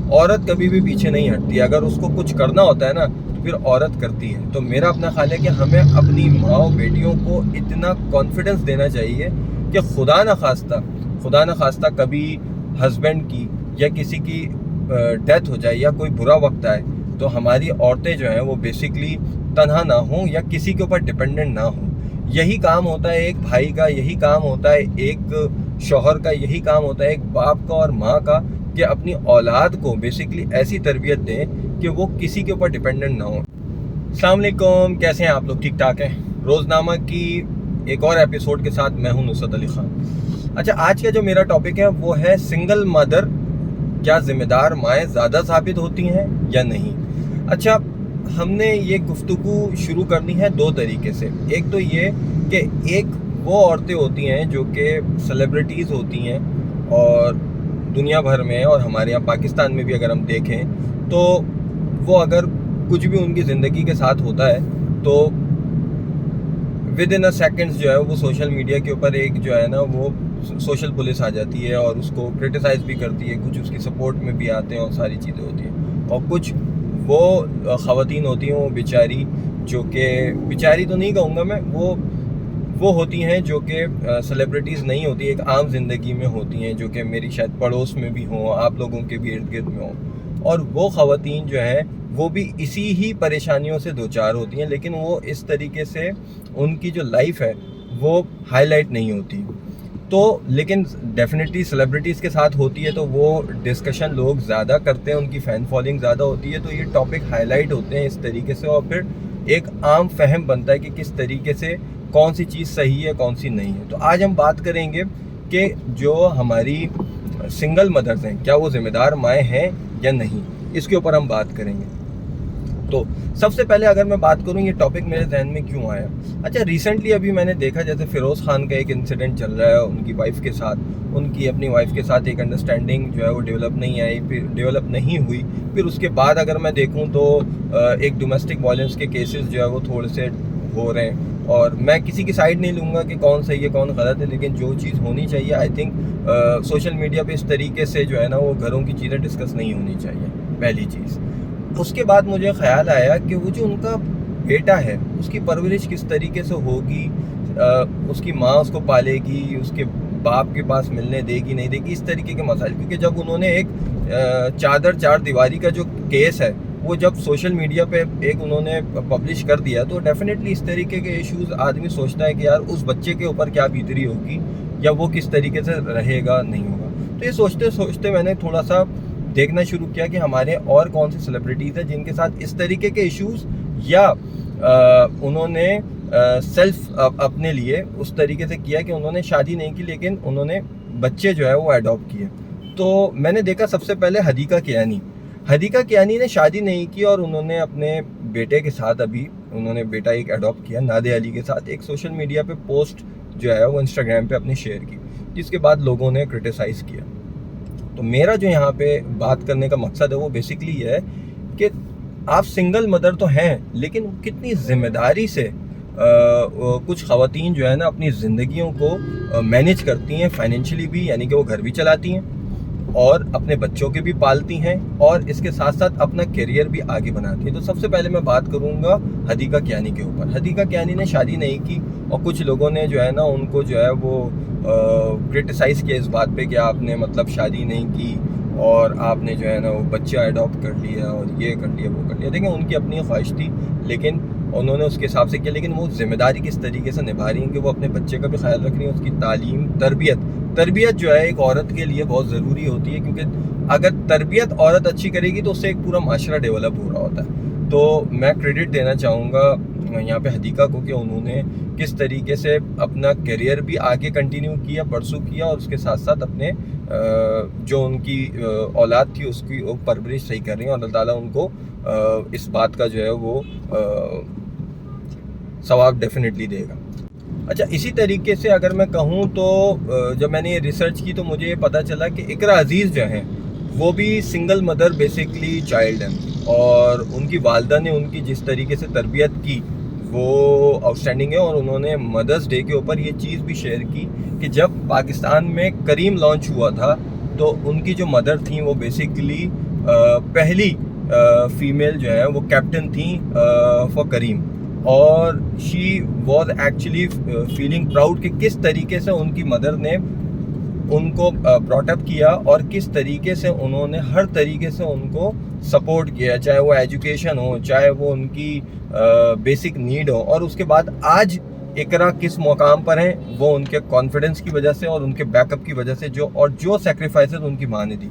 عورت کبھی بھی پیچھے نہیں ہٹتی. اگر اس کو کچھ کرنا ہوتا ہے نا تو پھر عورت کرتی ہے. تو میرا اپنا خیال ہے کہ ہمیں اپنی ماؤں بیٹیوں کو اتنا کانفیڈنس دینا چاہیے کہ خدا نہ خواستہ کبھی ہسبینڈ کی یا کسی کی ڈیتھ ہو جائے یا کوئی برا وقت آئے تو ہماری عورتیں جو ہیں وہ بیسکلی تنہا نہ ہوں یا کسی کے اوپر ڈپینڈنٹ نہ ہوں. یہی کام ہوتا ہے ایک بھائی کا, یہی کام ہوتا ہے ایک شوہر کا, یہی کام ہوتا ہے ایک باپ کا اور ماں کا کہ اپنی اولاد کو بیسکلی ایسی تربیت دیں کہ وہ کسی کے اوپر ڈپینڈنٹ نہ ہوں. السلام علیکم, کیسے ہیں آپ لوگ؟ ٹھیک ٹھاک ہیں؟ روزنامہ کی ایک اور ایپیسوڈ کے ساتھ میں ہوں نصرت علی خان. اچھا, آج کا جو میرا ٹاپک ہے وہ ہے سنگل مدر کیا ذمہ دار مائیں زیادہ ثابت ہوتی ہیں یا نہیں. اچھا, ہم نے یہ گفتگو شروع کرنی ہے دو طریقے سے. ایک تو یہ کہ ایک وہ عورتیں ہوتی ہیں جو کہ سیلیبریٹیز ہوتی ہیں اور دنیا بھر میں اور ہمارے یہاں پاکستان میں بھی اگر ہم دیکھیں تو وہ اگر کچھ بھی ان کی زندگی کے ساتھ ہوتا ہے تو ود ان اے سیکنڈز جو ہے وہ سوشل میڈیا کے اوپر ایک جو ہے نا وہ سوشل پولیس آ جاتی ہے اور اس کو کرٹیسائز بھی کرتی ہے. کچھ اس کی سپورٹ میں بھی آتے ہیں اور ساری چیزیں ہوتی ہیں. اور کچھ وہ خواتین ہوتی ہیں وہ بیچاری, جو کہ بیچاری تو نہیں کہوں گا میں, وہ ہوتی ہیں جو کہ سیلیبریٹیز نہیں ہوتی, ایک عام زندگی میں ہوتی ہیں جو کہ میری شاید پڑوس میں بھی ہوں, آپ لوگوں کے بھی ارد گرد میں ہوں. اور وہ خواتین جو ہیں وہ بھی اسی ہی پریشانیوں سے دوچار ہوتی ہیں, لیکن وہ اس طریقے سے ان کی جو لائف ہے وہ ہائی لائٹ نہیں ہوتی. تو لیکن ڈیفینیٹلی سیلیبریٹیز کے ساتھ ہوتی ہے تو وہ ڈسکشن لوگ زیادہ کرتے ہیں, ان کی فین فالوئنگ زیادہ ہوتی ہے, تو یہ ٹاپک ہائی لائٹ ہوتے ہیں اس طریقے سے, اور پھر ایک عام فہم بنتا ہے کہ کس طریقے سے کون سی چیز صحیح ہے کون سی نہیں ہے. تو آج ہم بات کریں گے کہ جو ہماری سنگل مدرز ہیں کیا وہ ذمہ دار مائیں ہیں یا نہیں, اس کے اوپر ہم بات کریں گے. تو سب سے پہلے اگر میں بات کروں یہ ٹاپک میرے ذہن میں کیوں آیا. اچھا, ریسنٹلی ابھی میں نے دیکھا جیسے فیروز خان کا ایک انسیڈنٹ چل رہا ہے ان کی وائف کے ساتھ. ان کی اپنی وائف کے ساتھ ایک انڈرسٹینڈنگ جو ہے وہ ڈیولپ نہیں ہوئی. پھر اس کے بعد اگر میں دیکھوں تو ایک ڈومیسٹک وائلنس کے کیسز جو ہے وہ تھوڑے سے ہو رہے ہیں, اور میں کسی کی سائڈ نہیں لوں گا کہ کون صحیح ہے کون غلط ہے, لیکن جو چیز ہونی چاہیے آئی تھنک سوشل میڈیا پہ اس طریقے سے جو ہے نا وہ گھروں کی چیزیں ڈسکس نہیں ہونی چاہیے, پہلی چیز. اس کے بعد مجھے خیال آیا کہ وہ جو ان کا بیٹا ہے اس کی پرورش کس طریقے سے ہوگی, اس کی ماں اس کو پالے گی, اس کے باپ کے پاس ملنے دے گی نہیں دے گی, اس طریقے کے مسائل. کیونکہ جب انہوں نے ایک چار دیواری کا جو کیس ہے وہ جب سوشل میڈیا پہ ایک انہوں نے پبلش کر دیا تو ڈیفینیٹلی اس طریقے کے ایشوز آدمی سوچتا ہے کہ یار اس بچے کے اوپر کیا بیتری ہوگی یا وہ کس طریقے سے رہے گا نہیں ہوگا. تو یہ سوچتے سوچتے میں نے تھوڑا سا دیکھنا شروع کیا کہ ہمارے اور کون سی سیلیبریٹیز ہیں جن کے ساتھ اس طریقے کے ایشوز یا انہوں نے سیلف اپنے لیے اس طریقے سے کیا کہ انہوں نے شادی نہیں کی لیکن انہوں نے بچے جو ہے وہ ایڈاپٹ کیے. تو میں نے دیکھا سب سے پہلے حدیقہ کیانی نے شادی نہیں کی اور انہوں نے اپنے بیٹے کے ساتھ ابھی انہوں نے بیٹا ایک ایڈاپٹ کیا نادے علی کے ساتھ. ایک سوشل میڈیا پہ پوسٹ جو ہے وہ انسٹاگرام پہ اپنے شیئر کی, جس کے بعد لوگوں نے کرٹیسائز کیا. تو میرا جو یہاں پہ بات کرنے کا مقصد ہے وہ بیسکلی یہ ہے کہ آپ سنگل مدر تو ہیں لیکن کتنی ذمہ داری سے کچھ خواتین جو ہے نا اپنی زندگیوں کو مینیج کرتی ہیں فائنینشلی بھی, یعنی کہ وہ گھر بھی چلاتی ہیں اور اپنے بچوں کے بھی پالتی ہیں اور اس کے ساتھ ساتھ اپنا کیریئر بھی آگے بناتی ہیں. تو سب سے پہلے میں بات کروں گا حدیقہ کیانی کے اوپر. حدیقہ کیانی نے شادی نہیں کی اور کچھ لوگوں نے جو ہے نا ان کو جو ہے وہ کرٹیسائز کیا اس بات پہ کہ آپ نے مطلب شادی نہیں کی اور آپ نے جو ہے نا وہ بچہ ایڈاپٹ کر لیا اور یہ کر لیا وہ کر لیا. دیکھیں ان کی اپنی خواہش تھی لیکن انہوں نے اس کے حساب سے کیا, لیکن وہ ذمہ داری کس طریقے سے نبھا رہی ہیں کہ وہ اپنے بچے کا بھی خیال رکھ رہی ہیں, اس کی تعلیم تربیت جو ہے ایک عورت کے لیے بہت ضروری ہوتی ہے, کیونکہ اگر تربیت عورت اچھی کرے گی تو اس سے ایک پورا معاشرہ ڈیولپ ہو رہا ہوتا ہے. تو میں کریڈٹ دینا چاہوں گا یہاں پہ حدیقہ کو کہ انہوں نے کس طریقے سے اپنا کیریئر بھی آگے کنٹینیو کیا, پرسو کیا, اور اس کے ساتھ ساتھ اپنے جو ان کی اولاد تھی اس کی پرورش صحیح کر رہی ہیں, اور اللہ تعالیٰ ان کو اس بات کا جو ہے وہ ثواب ڈیفینیٹلی دے گا. اچھا, اسی طریقے سے اگر میں کہوں تو جب میں نے یہ ریسرچ کی تو مجھے یہ پتہ چلا کہ اقرا عزیز جو ہیں وہ بھی سنگل مدر بیسکلی چائلڈ ہیں, اور ان کی والدہ نے ان کی جس طریقے سے تربیت کی وہ آؤٹ اسٹینڈنگ ہے. اور انہوں نے مدرس ڈے کے اوپر یہ چیز بھی شیئر کی کہ جب پاکستان میں کریم لانچ ہوا تھا تو ان کی جو مدر تھیں وہ بیسیکلی پہلی فیمیل جو ہے وہ کیپٹن تھیں فار کریم، اور she was actually feeling proud کہ کس طریقے سے ان کی مدر نے ان کو براٹ اپ کیا اور کس طریقے سے انہوں نے ہر طریقے سے ان کو سپورٹ کیا، چاہے وہ ایجوکیشن ہو، چاہے وہ ان کی بیسک نیڈ ہو. اور اس کے بعد آج اقرا کس مقام پر ہیں وہ ان کے کانفیڈنس کی وجہ سے اور ان کے بیک اپ کی وجہ سے، جو سیکریفائسز ان کی ماں نے دی.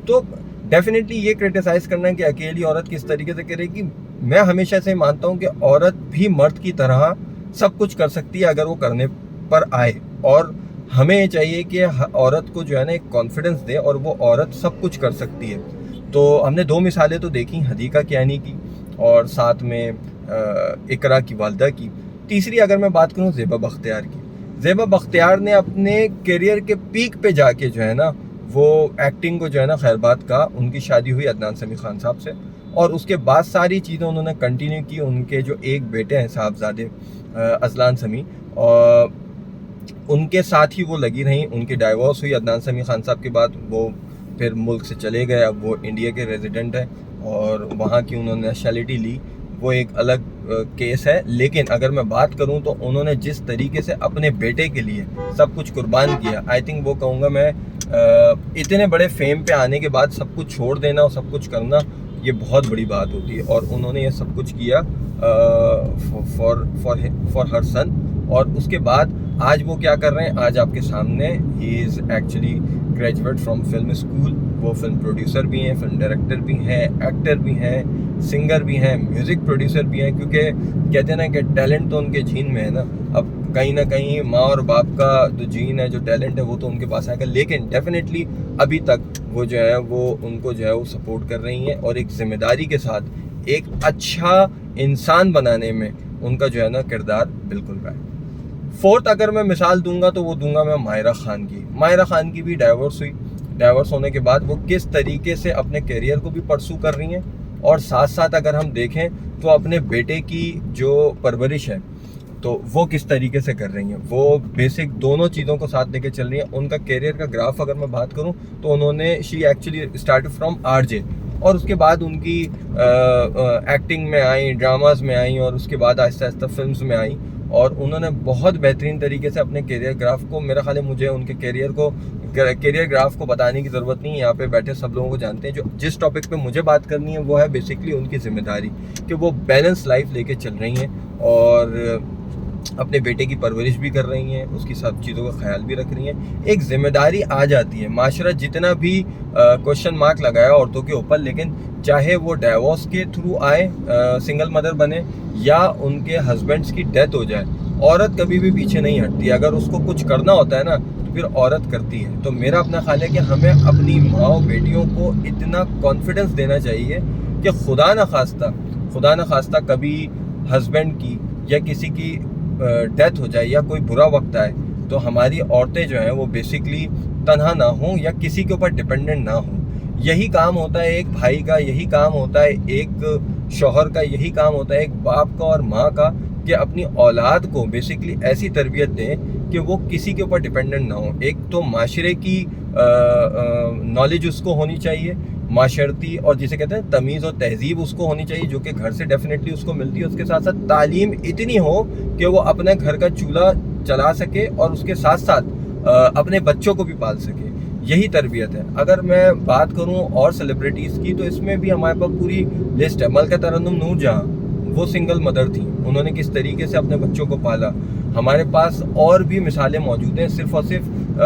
تو ڈیفینیٹلی یہ کرٹیسائز کرنا ہے کہ اکیلی عورت کس طریقے سے کرے گی. میں ہمیشہ سے مانتا ہوں کہ عورت بھی مرد کی طرح سب کچھ کر سکتی ہے اگر وہ کرنے پر آئے، اور ہمیں یہ چاہیے کہ عورت کو جو ہے نا ایک کانفیڈنس دے اور وہ عورت سب کچھ کر سکتی ہے. تو ہم نے 2 مثالیں تو دیکھی، حدیقہ کیانی کی اور ساتھ میں اقرا کی والدہ کی. تیسری اگر میں بات کروں زیبا بختیار کی، زیبا بختیار نے اپنے کیریئر کے پیک پہ جا کے جو ہے نا وہ ایکٹنگ کو جو ہے نا خیر بات کا، ان کی شادی ہوئی عدنان سمیع خان صاحب سے، اور اس کے بعد ساری چیزیں انہوں نے کنٹینیو کی. ان کے جو ایک بیٹے ہیں صاحبزادے اذلان سمیع، اور ان کے ساتھ ہی وہ لگی رہیں. ان کی ڈائیورس ہوئی عدنان سمیع خان صاحب کے بعد، وہ پھر ملک سے چلے گئے. اب وہ انڈیا کے ریزیڈنٹ ہیں اور وہاں کی انہوں نے نیشنلٹی لی، وہ ایک الگ کیس ہے. لیکن اگر میں بات کروں تو انہوں نے جس طریقے سے اپنے بیٹے کے لیے سب کچھ قربان کیا، آئی تھنک وہ کہوں گا میں اتنے بڑے فیم پہ آنے کے بعد سب کچھ چھوڑ دینا اور سب کچھ کرنا یہ بہت بڑی بات ہوتی ہے. اور انہوں نے یہ سب کچھ کیا فار ہر سن. اور اس کے بعد آج وہ کیا کر رہے ہیں، آج آپ کے سامنے ہی is actually graduate from film school. وہ فلم پروڈیوسر بھی ہیں، فلم ڈائریکٹر بھی ہیں، ایکٹر بھی ہیں، سنگر بھی ہیں، میوزک پروڈیوسر بھی ہیں. کیونکہ کہتے ہیں نا کہ ٹیلنٹ تو ان کے جین میں ہے نا. اب کہیں نہ کہیں ماں اور باپ کا جو جین ہے، جو ٹیلنٹ ہے، وہ تو ان کے پاس آئے گا. لیکن ڈیفینیٹلی ابھی تک وہ جو ہے وہ ان کو جو ہے وہ سپورٹ کر رہی ہیں، اور ایک ذمہ داری کے ساتھ ایک اچھا انسان بنانے میں ان کا جو ہے نا کردار بالکل رہا ہے. 4th اگر میں مثال دوں گا تو وہ دوں گا میں ماہرہ خان کی. ماہرہ خان کی بھی ڈائیورس ہوئی. ڈائیورس ہونے کے بعد وہ کس طریقے سے اپنے کیریئر کو بھی پرسو کر رہی ہیں، اور ساتھ ساتھ اگر ہم دیکھیں تو اپنے بیٹے کی جو پرورش ہے تو وہ کس طریقے سے کر رہی ہیں. وہ بیسک دونوں چیزوں کو ساتھ لے کے چل رہی ہیں. ان کا کیریئر کا گراف اگر میں بات کروں تو انہوں نے she actually start from RJ، اور اس کے بعد ان کی ایکٹنگ میں آئیں، ڈراماز میں آئیں، اور اس کے بعد آہستہ آہستہ فلمز میں آئیں. اور انہوں نے بہت بہترین طریقے سے اپنے کیریئر گراف کو، میرا خیال ہے مجھے ان کے کیریئر گراف کو بتانے کی ضرورت نہیں ہے، یہاں پہ بیٹھے سب لوگوں کو جانتے ہیں. جو جس ٹاپک پہ مجھے بات کرنی ہے وہ ہے بیسکلی ان کی ذمہ داری، کہ وہ بیلنس لائف لے کے چل رہی ہیں اور اپنے بیٹے کی پرورش بھی کر رہی ہیں، اس کی سب چیزوں کا خیال بھی رکھ رہی ہیں. ایک ذمہ داری آ جاتی ہے. معاشرہ جتنا بھی کوشچن مارک لگایا عورتوں کے اوپر، لیکن چاہے وہ ڈائیورس کے تھرو آئے، سنگل مدر بنے، یا ان کے ہسبینڈس کی ڈیتھ ہو جائے، عورت کبھی بھی پیچھے نہیں ہٹتی. اگر اس کو کچھ کرنا ہوتا ہے نا تو پھر عورت کرتی ہے. تو میرا اپنا خیال ہے کہ ہمیں اپنی ماں بیٹیوں کو اتنا کانفیڈنس دینا چاہیے کہ خدا نہ خواستہ کبھی ہسبینڈ کی یا کسی کی ڈیتھ ہو جائے یا کوئی برا وقت آئے تو ہماری عورتیں جو ہیں وہ بیسکلی تنہا نہ ہوں یا کسی کے اوپر ڈپینڈنٹ نہ ہوں. یہی کام ہوتا ہے ایک بھائی کا، یہی کام ہوتا ہے ایک شوہر کا، یہی کام ہوتا ہے ایک باپ کا اور ماں کا، کہ اپنی اولاد کو بیسکلی ایسی تربیت دیں کہ وہ کسی کے اوپر ڈپینڈنٹ نہ ہوں. ایک تو معاشرے کی نالج اس کو ہونی چاہیے، معاشرتی اور جسے کہتے ہیں تمیز اور تہذیب اس کو ہونی چاہیے، جو کہ گھر سے ڈیفینیٹلی اس کو ملتی ہے. اس کے ساتھ ساتھ تعلیم اتنی ہو کہ وہ اپنے گھر کا چولہا چلا سکے اور اس کے ساتھ ساتھ اپنے بچوں کو بھی پال سکے. یہی تربیت ہے. اگر میں بات کروں اور سیلیبریٹیز کی تو اس میں بھی ہمارے پاس پوری لسٹ ہے. ملکہ ترنم نور جہاں، وہ سنگل مدر تھیں، انہوں نے کس طریقے سے اپنے بچوں کو پالا. ہمارے پاس اور بھی مثالیں موجود ہیں، صرف اور صرف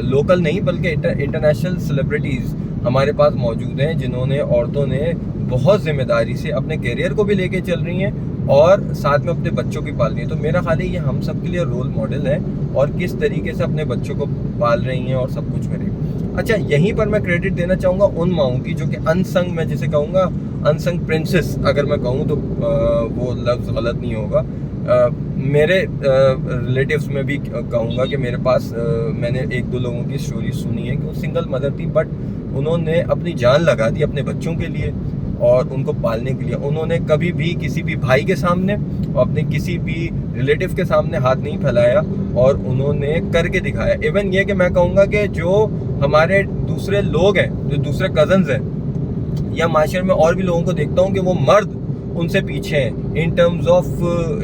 لوکل نہیں بلکہ انٹرنیشنل سیلیبریٹیز ہمارے پاس موجود ہیں جنہوں نے، عورتوں نے بہت ذمہ داری سے اپنے کیریئر کو بھی لے کے چل رہی ہیں اور ساتھ میں اپنے بچوں کی پال رہی ہیں. تو میرا خیال ہے یہ ہم سب کے لیے رول ماڈل ہے، اور کس طریقے سے اپنے بچوں کو پال رہی ہیں اور سب کچھ کریں. اچھا، یہیں پر میں کریڈٹ دینا چاہوں گا ان ماؤں کی جو کہ انسنگ، میں جسے کہوں گا انسنگ پرنسس اگر میں کہوں تو وہ لفظ غلط نہیں ہوگا. میرے ریلیٹیوز میں بھی کہوں گا کہ میرے پاس میں نے 1-2 لوگوں کی سٹوری سنی ہے کہ وہ سنگل مدر تھی، بٹ انہوں نے اپنی جان لگا دی اپنے بچوں کے لیے اور ان کو پالنے کے لیے انہوں نے کبھی بھی کسی بھی بھائی کے سامنے اور اپنے کسی بھی ریلیٹیو کے سامنے ہاتھ نہیں پھیلایا اور انہوں نے کر کے دکھایا. ایون یہ کہ میں کہوں گا کہ جو ہمارے دوسرے لوگ ہیں, جو دوسرے کزنز ہیں, یا معاشرے میں اور بھی لوگوں کو دیکھتا ہوں کہ وہ مرد ان سے پیچھے ہیں ان ٹرمز آف,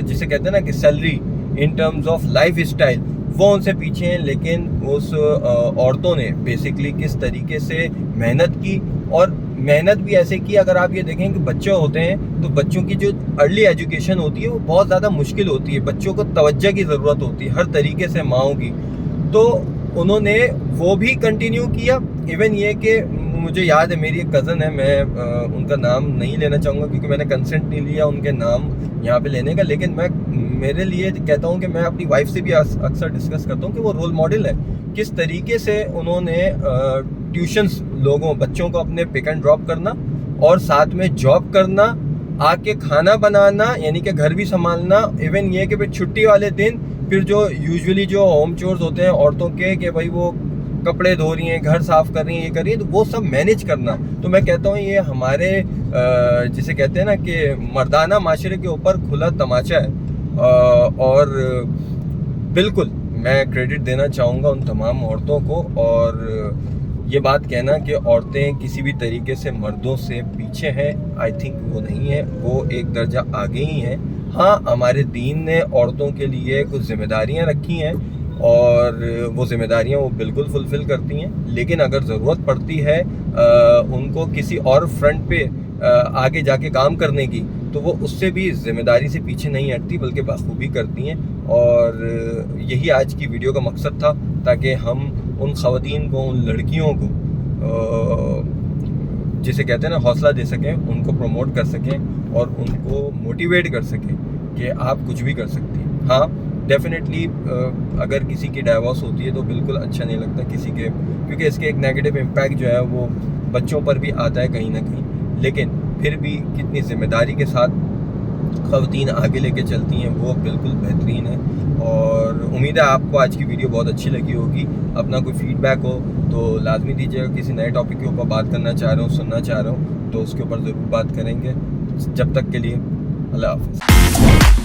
جسے کہتے ہیں نا کہ salary, in terms of life style, وہ ان سے پیچھے ہیں. لیکن اس عورتوں نے بیسکلی کس طریقے سے محنت کی, اور محنت بھی ایسے کی, اگر آپ یہ دیکھیں کہ بچے ہوتے ہیں تو بچوں کی جو ارلی ایجوکیشن ہوتی ہے وہ بہت زیادہ مشکل ہوتی ہے, بچوں کو توجہ کی ضرورت ہوتی ہے ہر طریقے سے ماؤں کی, تو انہوں نے وہ بھی کنٹینیو کیا. ایون یہ کہ مجھے یاد ہے میری ایک کزن ہے, میں ان کا نام نہیں لینا چاہوں گا کیونکہ میں نے کنسنٹ نہیں لیا ان کے نام یہاں پہ لینے کا, لیکن میں میرے لیے کہتا ہوں کہ میں اپنی وائف سے بھی اکثر ڈسکس کرتا ہوں کہ وہ رول ماڈل ہے, کس طریقے سے انہوں نے ٹیوشنس بچوں کو اپنے پک اینڈ ڈراپ کرنا اور ساتھ میں جاب کرنا, آ کے کھانا بنانا یعنی کہ گھر بھی سنبھالنا. ایون یہ کہ پھر چھٹی والے دن پھر جو یوزولی جو ہوم چورز ہوتے ہیں عورتوں کے کہ بھائی وہ کپڑے دھو رہی ہیں, گھر صاف کر رہی ہیں, یہ کر رہی ہیں, تو وہ سب مینیج کرنا. تو میں کہتا ہوں یہ ہمارے جسے کہتے ہیں نا کہ مردانہ معاشرے کے اوپر کھلا تماچا ہے, اور بالکل میں کریڈٹ دینا چاہوں گا ان تمام عورتوں کو. اور یہ بات کہنا کہ عورتیں کسی بھی طریقے سے مردوں سے پیچھے ہیں, آئی تھنک وہ نہیں ہے, وہ ایک درجہ آگے ہی ہیں. ہاں ہمارے دین نے عورتوں کے لیے کچھ ذمہ داریاں رکھی ہیں اور وہ ذمہ داریاں وہ بالکل فلفل کرتی ہیں, لیکن اگر ضرورت پڑتی ہے ان کو کسی اور فرنٹ پہ آگے جا کے کام کرنے کی تو وہ اس سے بھی ذمہ داری سے پیچھے نہیں ہٹتی بلکہ بخوبی کرتی ہیں. اور یہی آج کی ویڈیو کا مقصد تھا, تاکہ ہم ان خواتین کو, ان لڑکیوں کو جسے کہتے ہیں نا حوصلہ دے سکیں, ان کو پروموٹ کر سکیں اور ان کو موٹیویٹ کر سکیں کہ آپ کچھ بھی کر سکتی ہیں. ہاں ڈیفینیٹلی اگر کسی کی ڈائیورس ہوتی ہے تو بالکل اچھا نہیں لگتا کسی کے, کیونکہ اس کے ایک نیگیٹو امپیکٹ جو ہے وہ بچوں پر بھی آتا ہے کہیں نہ کہیں, لیکن پھر بھی کتنی ذمہ داری کے ساتھ خواتین آگے لے کے چلتی ہیں وہ بالکل بہترین ہے. اور امید ہے آپ کو آج کی ویڈیو بہت اچھی لگی ہوگی. اپنا کوئی فیڈ بیک ہو تو لازمی دیجیے گا, کسی نئے ٹاپک کے اوپر بات کرنا چاہ رہا ہوں, سننا چاہ رہا ہوں تو اس کے اوپر ضرور بات کریں گے. جب تک کے لیے اللہ حافظ.